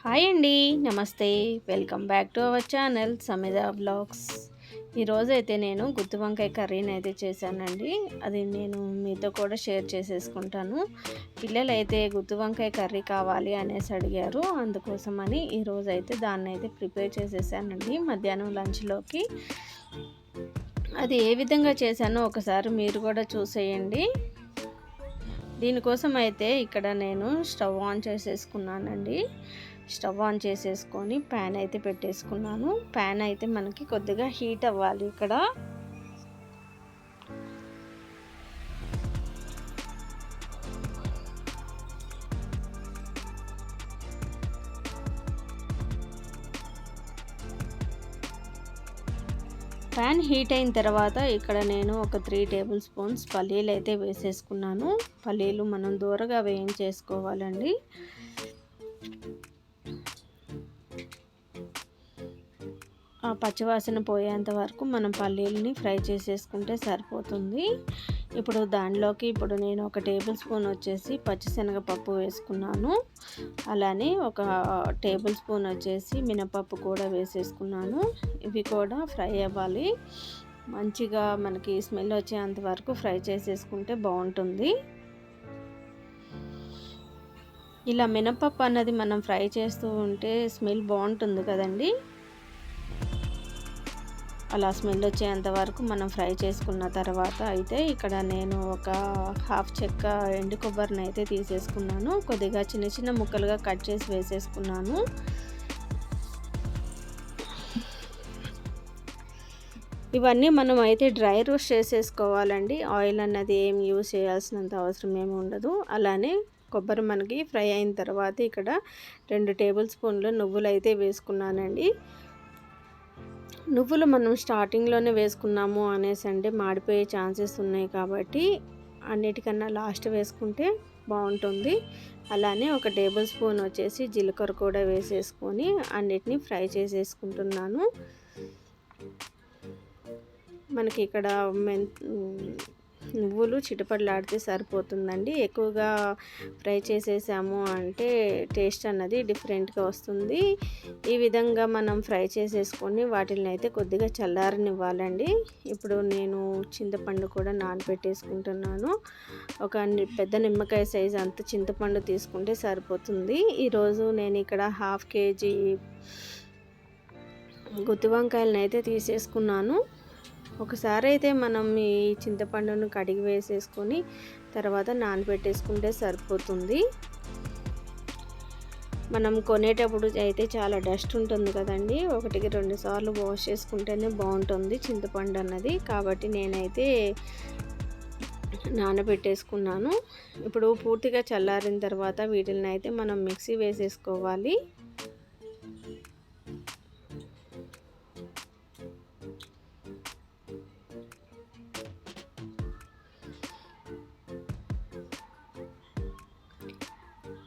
Hi అండి. నమస్తే. Welcome back to our channel Samedha vlogs. ఈరోజైతే నేను గుత్తి వంకాయ కర్రీని అయితే చేశానండి. అది నేను మీతో కూడా షేర్ చేసేసుకుంటాను. పిల్లలైతే గుత్తి వంకాయ కర్రీ కావాలి అనేసి అడిగారు. అందుకోసమని ఈరోజైతే దాన్ని అయితే ప్రిపేర్ చేసేసానండి మధ్యాహ్నం లంచ్లోకి. అది ఏ విధంగా చేశానో ఒకసారి మీరు కూడా చూసేయండి. దీనికోసం అయితే ఇక్కడ నేను స్టవ్ ఆన్ చేసేసుకున్నానండి. స్టవ్ ఆన్ చేసేసుకొని ప్యాన్ అయితే పెట్టేసుకున్నాను. ప్యాన్ అయితే మనకి కొద్దిగా హీట్ అవ్వాలి. ఇక్కడ ప్యాన్ హీట్ అయిన తర్వాత ఇక్కడ నేను ఒక 3 టేబుల్ స్పూన్స్ పల్లీలు అయితే వేసేసుకున్నాను. పల్లీలు మనం దూరగా వేయించేసుకోవాలండి. ఆ పచ్చివాసన పోయేంత వరకు మనం పల్లీలని ఫ్రై చేసేసుకుంటే సరిపోతుంది. ఇప్పుడు దానిలోకి నేను ఒక టేబుల్ స్పూన్ వచ్చేసి పచ్చిశనగపప్పు వేసుకున్నాను. అలానే ఒక టేబుల్ స్పూన్ వచ్చేసి మినపప్పు కూడా వేసేసుకున్నాను. ఇవి కూడా ఫ్రై అవ్వాలి. మంచిగా మనకి స్మెల్ వచ్చేంత వరకు ఫ్రై చేసేసుకుంటే బాగుంటుంది. ఇలా మినపప్పు అన్నది మనం ఫ్రై చేస్తూ ఉంటే స్మెల్ బాగుంటుంది కదండి. అలా స్మెల్ వచ్చేంత వరకు మనం ఫ్రై చేసుకున్న తర్వాత అయితే ఇక్కడ నేను ఒక హాఫ్ చెక్క ఎండు కొబ్బరిని అయితే తీసేసుకున్నాను. కొద్దిగా చిన్న చిన్న ముక్కలుగా కట్ చేసి వేసేసుకున్నాను. ఇవన్నీ మనం అయితే డ్రై రోస్ట్ చేసేసుకోవాలండి. ఆయిల్ అన్నది ఏం యూజ్ చేయాల్సినంత అవసరం ఏమి ఉండదు. అలానే కొబ్బరి మనకి ఫ్రై అయిన తర్వాత ఇక్కడ 2 టేబుల్ స్పూన్లు నువ్వులు అయితే వేసుకున్నానండి. నువ్వులు మనం స్టార్టింగ్లోనే వేసుకున్నాము అనేసి అంటే మాడిపోయే ఛాన్సెస్ ఉన్నాయి కాబట్టి అన్నిటికన్నా లాస్ట్ వేసుకుంటే బాగుంటుంది. అలానే ఒక టేబుల్ స్పూన్ వచ్చేసి జీలకర్ర కూడా వేసేసుకొని అన్నిటినీ ఫ్రై చేసేసుకుంటున్నాను. మనకి ఇక్కడ నువ్వులు చిటపటలాడితే సరిపోతుందండి. ఎక్కువగా ఫ్రై చేసేసాము అంటే టేస్ట్ అన్నది డిఫరెంట్గా వస్తుంది. ఈ విధంగా మనం ఫ్రై చేసేసుకొని వాటిని అయితే కొద్దిగా చల్లారనివ్వాలండి. ఇప్పుడు నేను చింతపండు కూడా నానబెట్టేసుకుంటున్నాను. ఒక పెద్ద నిమ్మకాయ సైజ్ అంత చింతపండు తీసుకుంటే సరిపోతుంది. ఈరోజు నేను ఇక్కడ హాఫ్ కేజీ గుత్తి వంకాయలను అయితే తీసేసుకున్నాను. ఒకసారి అయితే మనం ఈ చింతపండును కడిగి వేసేసుకొని తర్వాత నానబెట్టేసుకుంటే సరిపోతుంది. మనం కొనేటప్పుడు అయితే చాలా డస్ట్ ఉంటుంది కదండి. 1-2 సార్లు వాష్ చేసుకుంటేనే బాగుంటుంది చింతపండు అన్నది. కాబట్టి నేనైతే నానబెట్టేసుకున్నాను. ఇప్పుడు పూర్తిగా చల్లారిన తర్వాత వీటిని అయితే మనం మిక్సీ వేసేసుకోవాలి.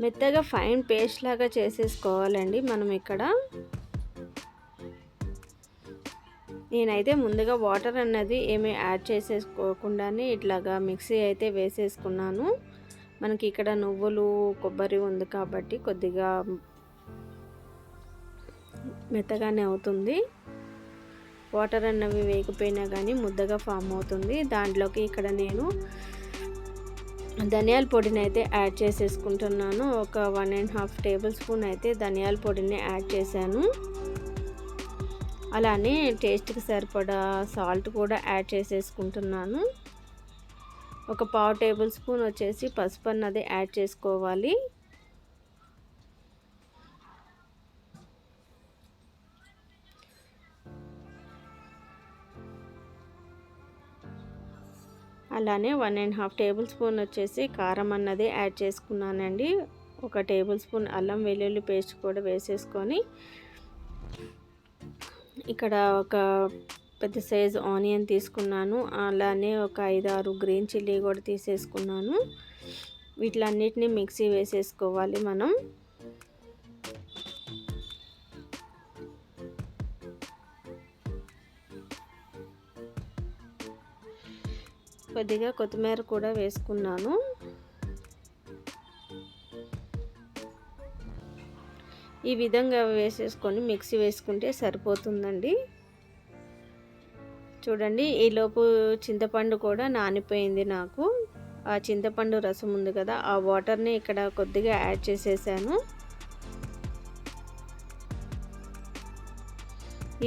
మెత్తగా ఫైన్ పేస్ట్ లాగా చేసేసుకోవాలండి. మనం ఇక్కడ నేనైతే ముందుగా వాటర్ అన్నది ఏమీ యాడ్ చేసేసుకోకుండానే ఇట్లాగా మిక్సీ అయితే వేసేసుకున్నాను. మనకి ఇక్కడ నువ్వులు కొబ్బరి ఉంది కాబట్టి కొద్దిగా మెత్తగానే అవుతుంది. వాటర్ అన్నవి వేయకపోయినా కానీ ముద్దగా ఫామ్ అవుతుంది. దాంట్లోకి ఇక్కడ నేను ధనియాల పొడిని అయితే యాడ్ చేసేసుకుంటున్నాను. ఒక 1.5 టేబుల్ స్పూన్ అయితే ధనియాల పొడిని యాడ్ చేశాను. అలానే టేస్ట్కి సరిపడా సాల్ట్ కూడా యాడ్ చేసేసుకుంటున్నాను. ఒక 1/2 టేబుల్ స్పూన్ వచ్చేసి పసుపు అన్నది యాడ్ చేసుకోవాలి. అలానే 1.5 టేబుల్ స్పూన్ వచ్చేసి కారం అన్నది యాడ్ చేసుకున్నానండి. ఒక టేబుల్ స్పూన్ అల్లం వెల్లుల్లి పేస్ట్ కూడా వేసేసుకొని ఇక్కడ ఒక పెద్ద సైజు ఆనియన్ తీసుకున్నాను. అలానే ఒక 5-6 గ్రీన్ చిల్లీ కూడా తీసేసుకున్నాను. వీటిలన్నిటిని మిక్సీ వేసేసుకోవాలి మనం. కొద్దిగా కొత్తిమీర కూడా వేసుకున్నాను. ఈ విధంగా వేసేసుకొని మిక్సీ వేసుకుంటే సరిపోతుందండి. చూడండి, ఈలోపు చింతపండు కూడా నానిపోయింది నాకు. ఆ చింతపండు రసం ఉంది కదా, ఆ వాటర్ని ఇక్కడ కొద్దిగా యాడ్ చేసేసాను.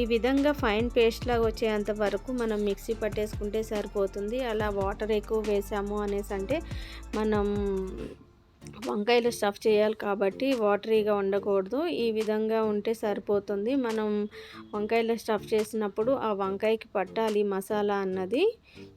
ఈ విధంగా ఫైన్ పేస్ట్ లాగా వచ్చేంత వరకు మనం మిక్సీ పట్టేసుకుంటే సరిపోతుంది. అలా వాటర్ ఎక్కువ వేసాము అనేసి అంటే మనం వంకాయలు స్టఫ్ చేయాలి కాబట్టి వాటరీగా ఉండకూడదు. ఈ విధంగా ఉంటే సరిపోతుంది. మనం వంకాయలు స్టఫ్ చేసినప్పుడు ఆ వంకాయకి పట్టాలి మసాలా అన్నది.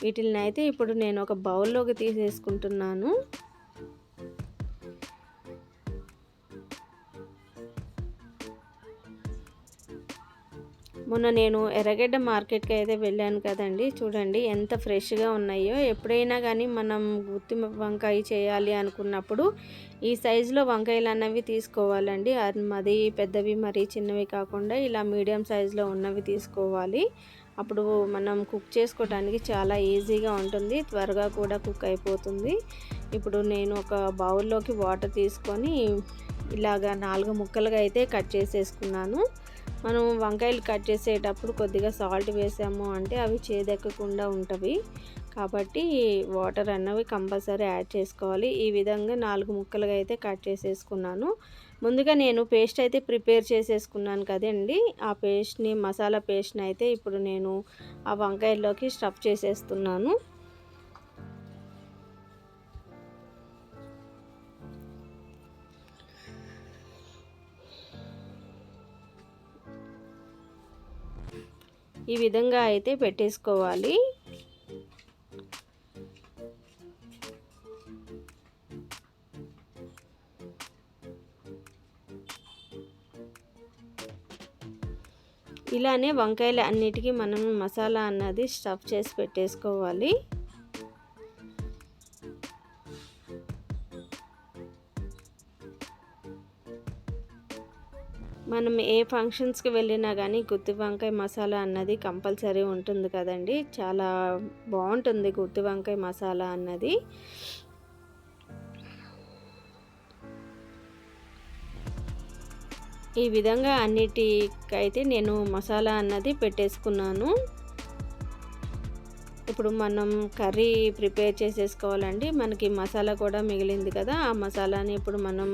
వీటిని అయితే ఇప్పుడు నేను ఒక బౌల్లోకి తీసేసుకుంటున్నాను. మొన్న నేను ఎర్రగడ్డ మార్కెట్కి అయితే వెళ్ళాను కదండి. చూడండి ఎంత ఫ్రెష్గా ఉన్నాయో. ఎప్పుడైనా కానీ మనం గుత్తి వంకాయ చేయాలి అనుకున్నప్పుడు ఈ సైజులో వంకాయలు అన్నవి తీసుకోవాలండి. అది పెద్దవి మరీ చిన్నవి కాకుండా ఇలా మీడియం సైజులో ఉన్నవి తీసుకోవాలి. అప్పుడు మనం కుక్ చేసుకోవడానికి చాలా ఈజీగా ఉంటుంది, త్వరగా కూడా కుక్ అయిపోతుంది. ఇప్పుడు నేను ఒక బౌల్లోకి వాటర్ తీసుకొని ఇలాగా 4 ముక్కలుగా అయితే కట్ చేసేసుకున్నాను. మనం వంకాయలు కట్ చేసేటప్పుడు కొద్దిగా సాల్ట్ వేసాము అంటే అవి చేదెక్కకుండా ఉంటవి. కాబట్టి వాటర్ అన్నవి కంపల్సరీ యాడ్ చేసుకోవాలి. ఈ విధంగా 4 ముక్కలుగా అయితే కట్ చేసేసుకున్నాను. ముందుగా నేను పేస్ట్ అయితే ప్రిపేర్ చేసేసుకున్నాను కదండి. ఆ పేస్ట్ని, మసాలా పేస్ట్ని అయితే ఇప్పుడు నేను ఆ వంకాయల్లోకి స్టఫ్ చేసేస్తున్నాను. ఈ విధంగా అయితే పెట్టేసుకోవాలి. ఇలానే వంకాయలు అన్నిటికీ మనం మసాలా అన్నది స్టఫ్ చేసి పెట్టేసుకోవాలి. మనం ఏ ఫంక్షన్స్కి వెళ్ళినా కానీ గుత్తి వంకాయ మసాలా అన్నది కంపల్సరీ ఉంటుంది కదండి. చాలా బాగుంటుంది గుత్తి వంకాయ మసాలా అన్నది. ఈ విధంగా అన్నిటికైతే నేను మసాలా అన్నది పెట్టేసుకున్నాను. ఇప్పుడు మనం కర్రీ ప్రిపేర్ చేసేసుకోవాలండి. మనకి మసాలా కూడా మిగిలింది కదా, ఆ మసాలాని ఇప్పుడు మనం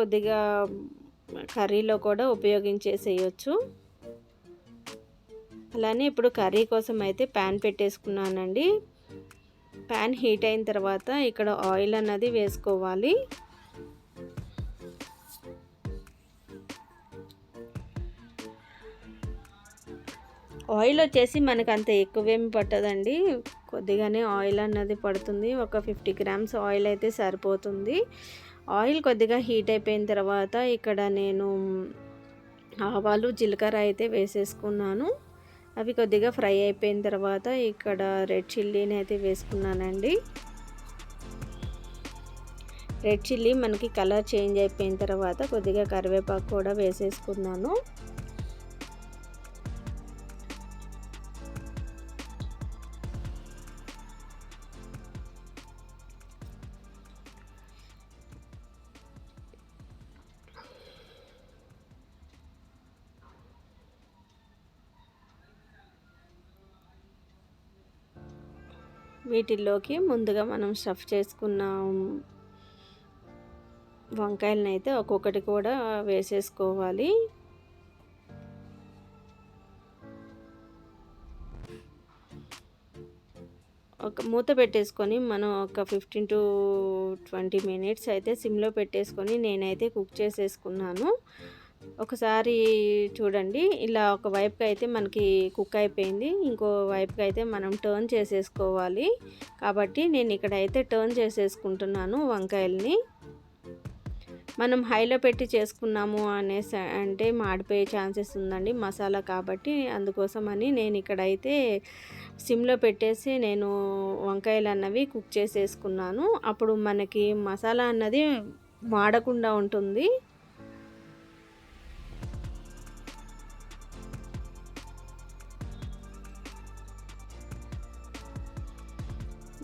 కొద్దిగా కర్రీలో కూడా ఉపయోగించేసేయచ్చు. అలానే ఇప్పుడు కర్రీ కోసం అయితే ప్యాన్ పెట్టేసుకున్నానండి. ప్యాన్ హీట్ అయిన తర్వాత ఇక్కడ ఆయిల్ అన్నది వేసుకోవాలి. ఆయిల్ వచ్చేసి మనకు అంత ఎక్కువేమి పట్టదండి, కొద్దిగానే ఆయిల్ అన్నది పడుతుంది. ఒక 50 గ్రామ్స్ ఆయిల్ అయితే సరిపోతుంది. ఆయిల్ కొద్దిగా హీట్ అయిపోయిన తర్వాత ఇక్కడ నేను ఆవాలు, జీలకర్ర అయితే వేసేసుకున్నాను. అవి కొద్దిగా ఫ్రై అయిపోయిన తర్వాత ఇక్కడ రెడ్ చిల్లీని అయితే వేసుకున్నానండి. రెడ్ చిల్లీ మనకి కలర్ చేంజ్ అయిపోయిన తర్వాత కొద్దిగా కరివేపాకు కూడా వేసేసుకున్నాను. వీటిల్లోకి ముందుగా మనం స్టఫ్ చేసుకున్న వంకాయలను అయితే ఒక్కొక్కటి కూడా వేసేసుకోవాలి. ఒక మూత పెట్టేసుకొని మనం ఒక 15 to 20 మినిట్స్ అయితే సిమ్లో పెట్టేసుకొని నేనైతే కుక్ చేసేసుకున్నాను. ఒకసారి చూడండి, ఇలా ఒక వైపుకి అయితే మనకి కుక్ అయిపోయింది, ఇంకో వైపుకి అయితే మనం టర్న్ చేసేసుకోవాలి. కాబట్టి నేను ఇక్కడైతే టర్న్ చేసేసుకుంటున్నాను వంకాయల్ని. మనం హైలో పెట్టి చేసుకున్నాము అనేసి అంటే మాడిపోయే ఛాన్సెస్ ఉందండి మసాలా కాబట్టి, అందుకోసమని నేను ఇక్కడైతే సిమ్లో పెట్టేసి నేను వంకాయలు అన్నవి కుక్ చేసేసుకున్నాను. అప్పుడు మనకి మసాలా అన్నది మాడకుండా ఉంటుంది.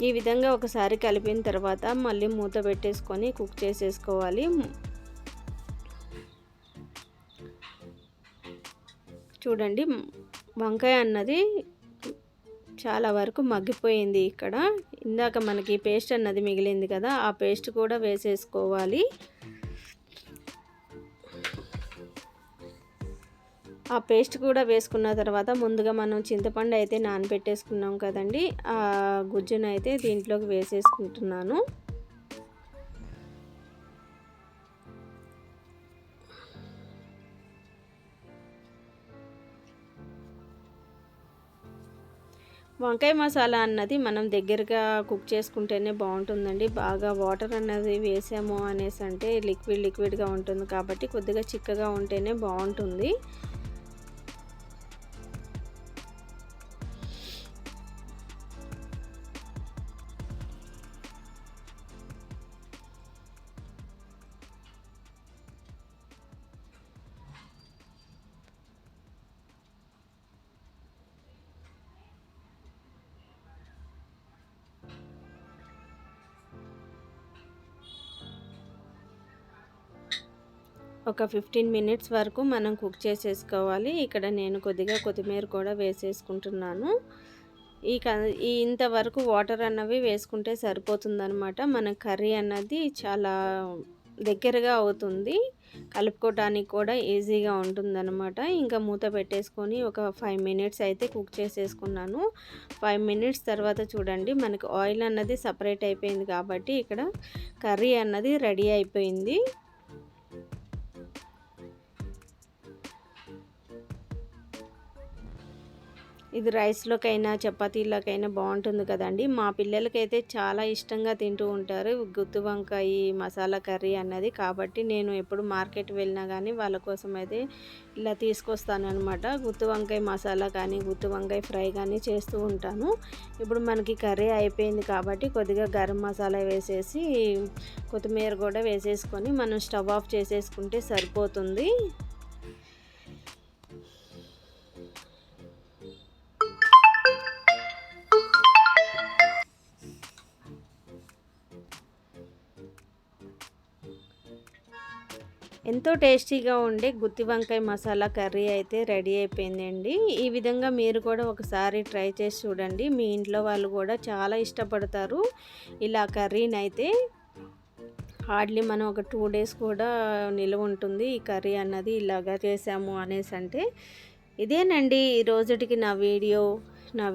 ఈ విధంగా ఒకసారి కలిపిన తర్వాత మళ్ళీ మూత పెట్టేసుకొని కుక్ చేసేసుకోవాలి. చూడండి వంకాయ అన్నది చాలా వరకు మగ్గిపోయింది. ఇక్కడ ఇందాక మనకి పేస్ట్ అన్నది మిగిలింది కదా, ఆ పేస్ట్ కూడా వేసేసుకోవాలి. ఆ పేస్ట్ కూడా వేసుకున్న తర్వాత ముందుగా మనం చింతపండు అయితే నానబెట్టేసుకున్నాం కదండి, ఆ గుజ్జును అయితే దీంట్లోకి వేసేసుకుంటున్నాను. వంకాయ మసాలా అన్నది మనం దగ్గరగా కుక్ చేసుకుంటేనే బాగుంటుందండి. బాగా వాటర్ అన్నది వేసాము అనేసి అంటే లిక్విడ్గా ఉంటుంది కాబట్టి కొద్దిగా చిక్కగా ఉంటేనే బాగుంటుంది. ఒక 15 మినిట్స్ వరకు మనం కుక్ చేసేసుకోవాలి. ఇక్కడ నేను కొద్దిగా కొత్తిమీర కూడా వేసేసుకుంటున్నాను. ఇంతవరకు వాటర్ అన్నవి వేసుకుంటే సరిపోతుందనమాట. మన కర్రీ అన్నది చాలా దగ్గరగా అవుతుంది, కలుపుకోవడానికి కూడా ఈజీగా ఉంటుందన్నమాట. ఇంకా మూత పెట్టేసుకొని ఒక 5 మినిట్స్ అయితే కుక్ చేసేసుకున్నాను. 5 మినిట్స్ తర్వాత చూడండి మనకి ఆయిల్ అన్నది సపరేట్ అయిపోయింది కాబట్టి ఇక్కడ కర్రీ అన్నది రెడీ అయిపోయింది. ఇది రైస్‌లోకైనా, చపాతీలోకైనా బాగుంటుంది కదండీ. మా పిల్లలకైతే చాలా ఇష్టంగా తింటూ ఉంటారు గుత్తి వంకాయ మసాలా కర్రీ అన్నది. కాబట్టి నేను ఎప్పుడు మార్కెట్ వెళ్ళినా కానీ వాళ్ళ కోసం అయితే ఇలా తీసుకొస్తానన్నమాట. గుత్తి వంకాయ మసాలా కానీ, గుత్తి వంకాయ ఫ్రై కానీ చేస్తూ ఉంటాను. ఇప్పుడు మనకి కర్రీ అయిపోయింది కాబట్టి కొద్దిగా గరం మసాలా వేసేసి, కొత్తిమీర కూడా వేసేసుకొని మనం స్టవ్ ఆఫ్ చేసేసుకుంటే సరిపోతుంది. ఎంతో టేస్టీగా ఉండే గుత్తి వంకాయ మసాలా కర్రీ అయితే రెడీ అయిపోయిందండి. ఈ విధంగా మీరు కూడా ఒకసారి ట్రై చేసి చూడండి. మీ ఇంట్లో వాళ్ళు కూడా చాలా ఇష్టపడతారు ఇలా కర్రీని అయితే. హార్డ్లీ మనం ఒక 2 డేస్ కూడా నిల్వ ఉంటుంది ఈ కర్రీ అన్నది ఇలాగా చేసాము అనేసి అంటే. ఇదేనండి ఈ రోజుటికి నా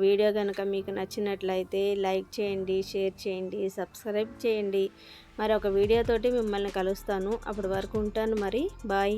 వీడియో కనుక మీకు నచ్చినట్లయితే లైక్ చేయండి, షేర్ చేయండి, సబ్స్క్రైబ్ చేయండి. మరొక వీడియోతోటి మిమ్మల్ని కలుస్తాను. అప్పటి వరకు ఉంటాను మరి. బాయ్.